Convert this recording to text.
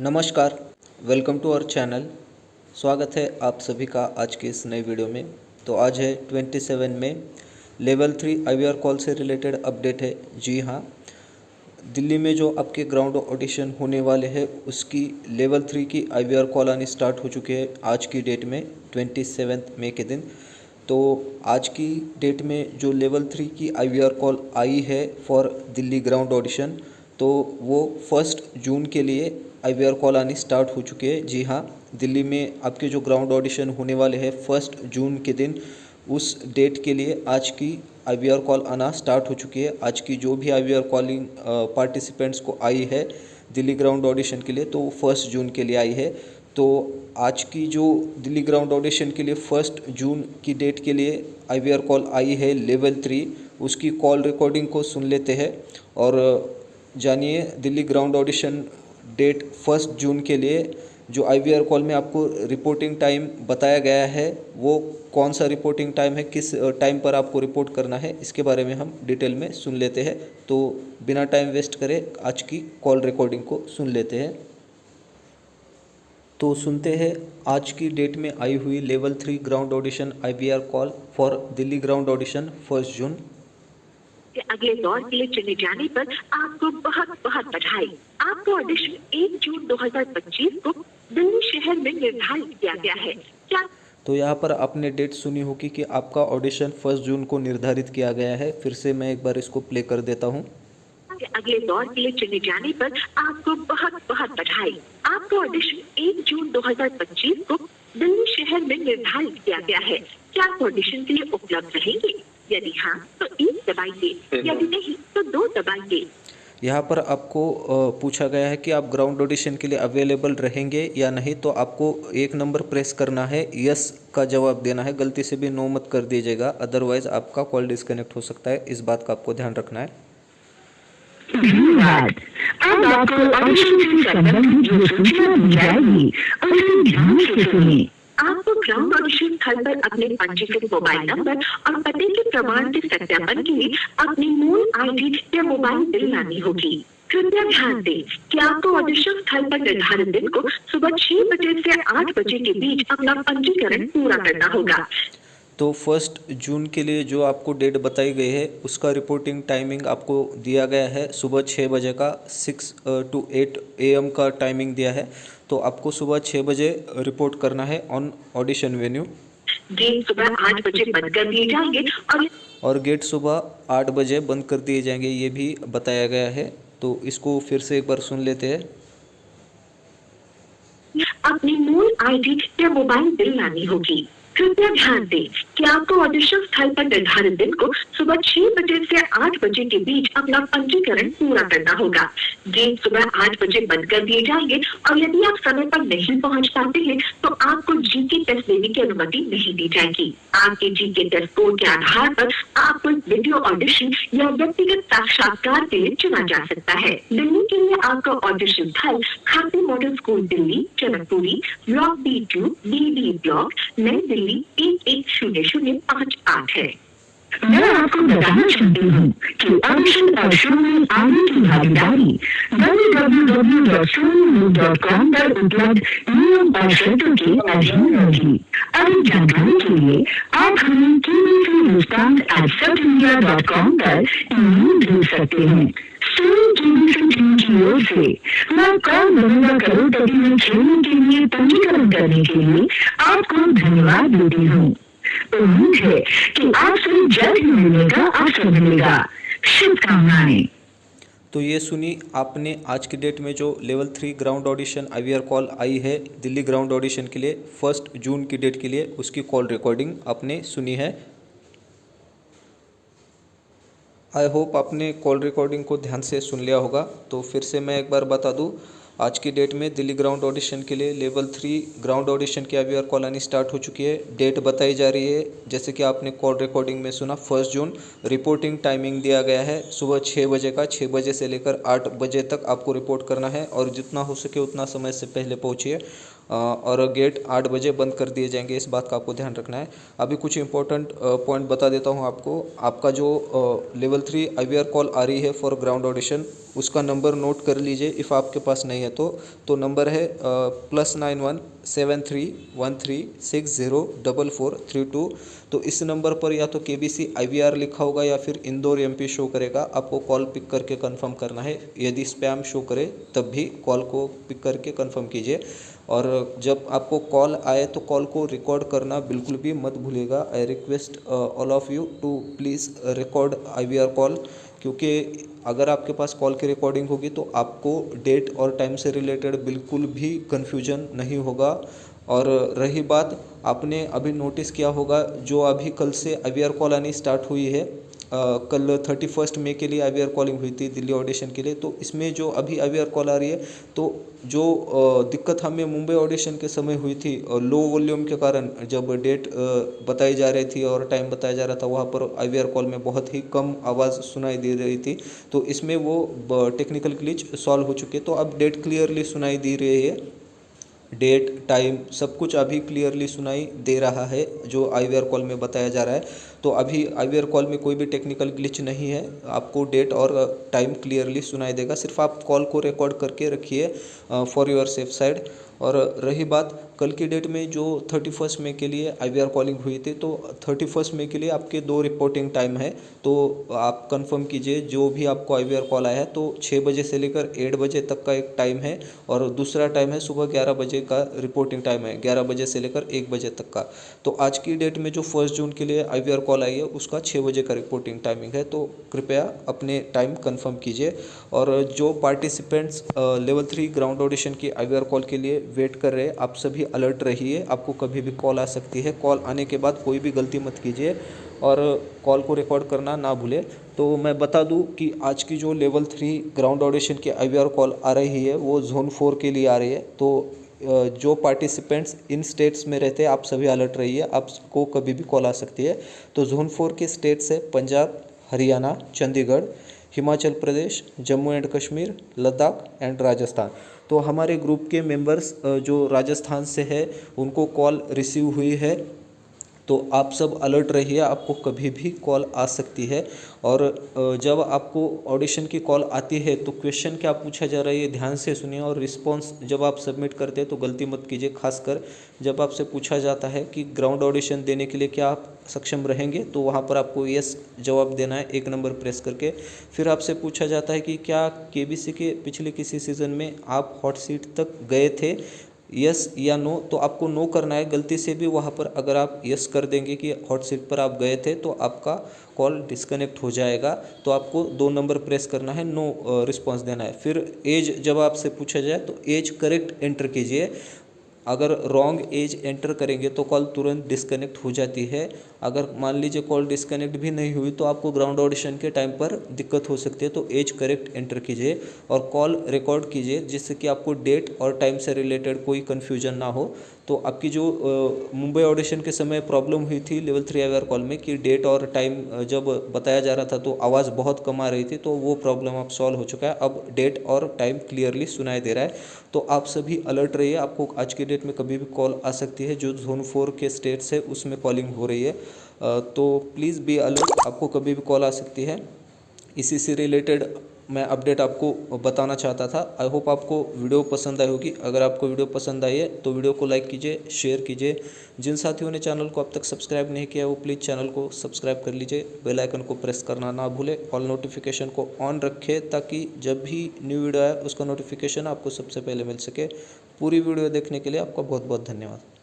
नमस्कार, welcome to our channel. स्वागत है आप सभी का आज के इस नए वीडियो में। तो आज है 27 में लेवल 3 आईवीआर कॉल से रिलेटेड अपडेट है। जी हाँ, दिल्ली में जो आपके ग्राउंड ऑडिशन होने वाले हैं उसकी लेवल 3 की आईवीआर कॉल आनी स्टार्ट हो चुकी है आज की डेट में 27 मई के दिन। तो आज की डेट में जो लेवल 3 की आईवीआर कॉल आई है फॉर दिल्ली ग्राउंड ऑडिशन, तो वो 1 जून के लिए आईवीआर कॉल आनी स्टार्ट हो चुकी है। जी हाँ, दिल्ली में आपके जो ग्राउंड ऑडिशन होने वाले हैं 1 जून के दिन, उस डेट के लिए आज की आईवीआर कॉल आना स्टार्ट हो चुकी है। आज की जो भी आईवीआर कॉलिंग पार्टिसिपेंट्स को आई है दिल्ली ग्राउंड ऑडिशन के लिए, तो 1 जून के लिए आई है। तो आज की जो दिल्ली ग्राउंड ऑडिशन के लिए 1 जून की डेट के लिए आईवीआर कॉल आई है लेवल 3, उसकी कॉल रिकॉर्डिंग को सुन लेते हैं और जानिए दिल्ली ग्राउंड ऑडिशन डेट 1 जून के लिए जो आईवीआर कॉल में आपको रिपोर्टिंग टाइम बताया गया है वो कौन सा रिपोर्टिंग टाइम है, किस टाइम पर आपको रिपोर्ट करना है, इसके बारे में हम डिटेल में सुन लेते हैं। तो बिना टाइम वेस्ट करे आज की कॉल रिकॉर्डिंग को सुन लेते हैं। तो सुनते हैं आज की डेट में आई हुई level 3 ground audition IVR call for Delhi ground audition 1 जून के अगले दौर के लिए चुने जाने पर आपको बहुत बहुत बधाई। आपका ऑडिशन 1 जून 2025 को दिल्ली शहर में निर्धारित किया गया है। क्या तो यहाँ पर आपने डेट सुनी होगी कि आपका ऑडिशन 1 जून को निर्धारित किया गया है। फिर से मैं एक बार इसको प्ले कर देता हूँ। के अगले दौर के लिए चुने जाने पर आपको बहुत बहुत बधाई। आपका ऑडिशन 1 जून 2025 को दिल्ली शहर में निर्धारित किया गया है। क्या आप ऑडिशन के लिए उपलब्ध रहेंगे? यदि हाँ तो 1 दबाइए, यदि नहीं तो 2 दबाइए। यहाँ पर आपको पूछा गया है कि आप ग्राउंड ऑडिशन के लिए अवेलेबल रहेंगे या नहीं, तो आपको 1 नंबर प्रेस करना है, यस का जवाब देना है। गलती से भी नो मत कर दीजिएगा, अदरवाइज आपका कॉल डिस्कनेक्ट हो सकता है। इस बात का आपको ध्यान रखना है। धन्यवाद। अब आपको ऑडिशन से संबंधित जो सूचना दी जाएगी उसे ध्यान से सुनिए। आपको ग्राउंड ऑडिशन स्थल पर अपने पंजीकृत मोबाइल नंबर और पते के प्रमाण के सत्यापन के लिए अपनी मूल आईडी या मोबाइल बिल लानी होगी। कृपया ध्यान दें कि आपको ऑडिशन स्थल पर निर्धारित दिन को सुबह 6 बजे से 8 बजे के बीच अपना पंजीकरण पूरा करना होगा। तो 1 जून के लिए जो आपको डेट बताई गई है उसका रिपोर्टिंग टाइमिंग आपको दिया गया है सुबह 6 बजे का, 6 to 8 AM का टाइमिंग दिया है। तो आपको सुबह 6 बजे रिपोर्ट करना है ऑन ऑडिशन वेन्यू। गेट सुबह 8 बजे बंद कर दिए जाएंगे और गेट सुबह 8 बजे बंद कर दिए जाएंगे, ये भी बताया गया है। तो इसको फिर से एक बार सुन लेते हैं। अपनी मूल आईडी या मोबाइल बिल लानी होगी। कृपया ध्यान दें कि आपको ऑडिशन स्थल पर निर्धारित दिन को सुबह 6 बजे से 8 बजे के बीच अपना पंजीकरण पूरा करना होगा। गेट सुबह 8 बजे बंद कर दिए जाएंगे और यदि आप समय पर नहीं पहुंच पाते हैं तो आपको जीके टेस्ट लेने की अनुमति नहीं दी जाएगी। आपके जीके टेस्ट स्कोर के आधार पर आपको वीडियो ऑडिशन या व्यक्तिगत साक्षात्कार के लिए चुना जा सकता है। दिल्ली के लिए आपका ऑडिशन स्थल खाती model school Delhi, Janakpuri, block B2, BD block, नई दिल्ली 110058 है। मैं आपको बताना चाहती हूँ कि ऑडिशन और शो में आने की भागीदारी www.showroom.com पर उपलब्ध नियम और शर्तों के अधीन होगी। अधिक जानकारी के लिए आप हमें kbcresponse@subindia.com पर ईमेल भेज सकते हैं। स्टूडेंट केबीसी टीम की ओर से मैं कल बनूंगा करोड़पति में खेलने के लिए पंजीकरण करने के लिए आपको धन्यवाद देती हूँ। उम्मीद है कि आपसे जल्द ही मिलने का अवसर मिलेगा। शुभकामनाएं। तो ये सुनी आपने आज की डेट में जो level 3 ground audition IVR call आई है दिल्ली ग्राउंड ऑडिशन के लिए 1 जून की डेट के लिए, उसकी कॉल रिकॉर्डिंग आपने सुनी है। आई होप आपने कॉल रिकॉर्डिंग को ध्यान से सुन लिया होगा। तो फिर से मैं एक बार बता दूं, आज की डेट में दिल्ली ग्राउंड ऑडिशन के लिए लेवल 3 ग्राउंड ऑडिशन की आईवीआर कॉल आनी स्टार्ट हो चुकी है। डेट बताई जा रही है जैसे कि आपने कॉल रिकॉर्डिंग में सुना 1 जून। रिपोर्टिंग टाइमिंग दिया गया है सुबह 6 बजे का, 6 बजे से लेकर 8 बजे तक आपको रिपोर्ट करना है और जितना हो सके उतना समय से पहले पहुँचिए। और गेट 8 बजे बंद कर दिए जाएंगे। इस बात का आपको ध्यान रखना है। अभी कुछ इंपॉर्टेंट पॉइंट बता देता हूँ आपको। आपका जो लेवल 3 IVR कॉल आ रही है फॉर ग्राउंड ऑडिशन, उसका नंबर नोट कर लीजिए इफ़ आपके पास नहीं है तो नंबर है +91 7313 604432। तो इस नंबर पर या तो KBC IVR लिखा होगा या फिर इंदौर MP शो करेगा। आपको कॉल पिक करके कंफर्म करना है। यदि स्पैम शो करे तब भी कॉल को पिक करके कंफर्म कीजिए। और जब आपको कॉल आए तो कॉल को रिकॉर्ड करना बिल्कुल भी मत भूलिएगा। I request all of you to please record IVR call, क्योंकि अगर आपके पास कॉल की रिकॉर्डिंग होगी तो आपको डेट और टाइम से रिलेटेड बिल्कुल भी कन्फ्यूजन नहीं होगा। और रही बात, आपने अभी नोटिस किया होगा जो अभी कल से IVR कॉल आनी स्टार्ट हुई है, कल 31 मई के लिए IVR कॉलिंग हुई थी दिल्ली ऑडिशन के लिए। तो इसमें जो अभी IVR कॉल आ रही है, तो जो दिक्कत हमें मुंबई ऑडिशन के समय हुई थी लो वॉल्यूम के कारण, जब डेट बताई जा रही थी और टाइम बताया जा रहा था, वहाँ पर IVR कॉल में बहुत ही कम आवाज़ सुनाई दे रही थी। तो इसमें वो टेक्निकल ग्लिच सॉल्व हो चुके। तो अब डेट क्लियरली सुनाई दे रही है, डेट टाइम सब कुछ अभी क्लियरली सुनाई दे रहा है जो IVR कॉल में बताया जा रहा है। तो अभी IVR कॉल में कोई भी टेक्निकल ग्लिच नहीं है, आपको डेट और टाइम क्लियरली सुनाई देगा। सिर्फ आप कॉल को रिकॉर्ड करके रखिए फॉर योर सेफ साइड। और रही बात कल की डेट में जो 31 मई के लिए IVR कॉलिंग हुई थी, तो 31 मई के लिए आपके 2 रिपोर्टिंग टाइम है। तो आप कंफर्म कीजिए जो भी आपको IVR कॉल आया है, तो 6 बजे से लेकर 8 बजे तक का एक टाइम है और दूसरा टाइम है सुबह 11 बजे का रिपोर्टिंग टाइम है, 11 बजे से लेकर 1 बजे तक का। तो आज की डेट में जो 1 जून के लिए IVR कॉल आई है उसका 6 बजे का रिपोर्टिंग टाइमिंग है। तो कृपया अपने टाइम कंफर्म कीजिए। और जो पार्टिसिपेंट्स लेवल 3 ग्राउंड ऑडिशन की IVR कॉल के लिए वेट कर रहे हैं, आप सभी अलर्ट रहिए। आपको कभी भी कॉल आ सकती है। कॉल आने के बाद कोई भी गलती मत कीजिए और कॉल को रिकॉर्ड करना ना भूलें। तो मैं बता दूं कि आज की जो लेवल 3 ग्राउंड ऑडिशन की IVR कॉल आ रही है वो जोन 4 के लिए आ रही है। तो जो पार्टिसिपेंट्स इन स्टेट्स में रहते हैं आप सभी अलर्ट रहिए, आपको कभी भी कॉल आ सकती है। तो जोन 4 के स्टेट्स है पंजाब, हरियाणा, चंडीगढ़, हिमाचल प्रदेश, जम्मू एंड कश्मीर, लद्दाख एंड राजस्थान। तो हमारे ग्रुप के मेंबर्स जो राजस्थान से है उनको कॉल रिसीव हुई है। तो आप सब अलर्ट रहिए, आपको कभी भी कॉल आ सकती है। और जब आपको ऑडिशन की कॉल आती है तो क्वेश्चन क्या पूछा जा रहा है ये ध्यान से सुनिए। और रिस्पॉन्स जब आप सबमिट करते हैं तो गलती मत कीजिए। खासकर जब आपसे पूछा जाता है कि ग्राउंड ऑडिशन देने के लिए क्या आप सक्षम रहेंगे, तो वहाँ पर आपको यस जवाब देना है 1 नंबर प्रेस करके। फिर आपसे पूछा जाता है कि क्या KBC के पिछले किसी सीज़न में आप हॉट सीट तक गए थे, यस या नो। तो आपको नो करना है। गलती से भी वहाँ पर अगर आप यस कर देंगे कि हॉट सीट पर आप गए थे तो आपका कॉल डिस्कनेक्ट हो जाएगा। तो आपको 2 नंबर प्रेस करना है, नो रिस्पॉन्स देना है। फिर एज जब आपसे पूछा जाए तो एज करेक्ट एंटर कीजिए। अगर रॉन्ग एज एंटर करेंगे तो कॉल तुरंत डिस्कनेक्ट हो जाती है। अगर मान लीजिए कॉल डिस्कनेक्ट भी नहीं हुई तो आपको ग्राउंड ऑडिशन के टाइम पर दिक्कत हो सकती है। तो एज करेक्ट एंटर कीजिए और कॉल रिकॉर्ड कीजिए, जिससे कि आपको डेट और टाइम से रिलेटेड कोई कन्फ्यूजन ना हो। तो आपकी जो मुंबई ऑडिशन के समय प्रॉब्लम हुई थी लेवल 3 IVR कॉल में कि डेट और टाइम जब बताया जा रहा था तो आवाज़ बहुत कम आ रही थी, तो वो प्रॉब्लम अब सॉल्व हो चुका है। अब डेट और टाइम क्लियरली सुनाई दे रहा है। तो आप सभी अलर्ट रहिए, आपको आज की डेट में कभी भी कॉल आ सकती है। जो जोन 4 के स्टेट्स है उसमें कॉलिंग हो रही है, तो प्लीज़ बी अलर्ट, आपको कभी भी कॉल आ सकती है। इसी से रिलेटेड मैं अपडेट आपको बताना चाहता था। आई होप आपको वीडियो पसंद आई होगी। अगर आपको वीडियो पसंद आई है तो वीडियो को लाइक कीजिए, शेयर कीजिए। जिन साथियों ने चैनल को अब तक सब्सक्राइब नहीं किया वो प्लीज़ चैनल को सब्सक्राइब कर लीजिए। बेल आइकन को प्रेस करना ना भूलें। ऑल नोटिफिकेशन को ऑन रखें ताकि जब भी न्यू वीडियो आए उसका नोटिफिकेशन आपको सबसे पहले मिल सके। पूरी वीडियो देखने के लिए आपका बहुत बहुत धन्यवाद।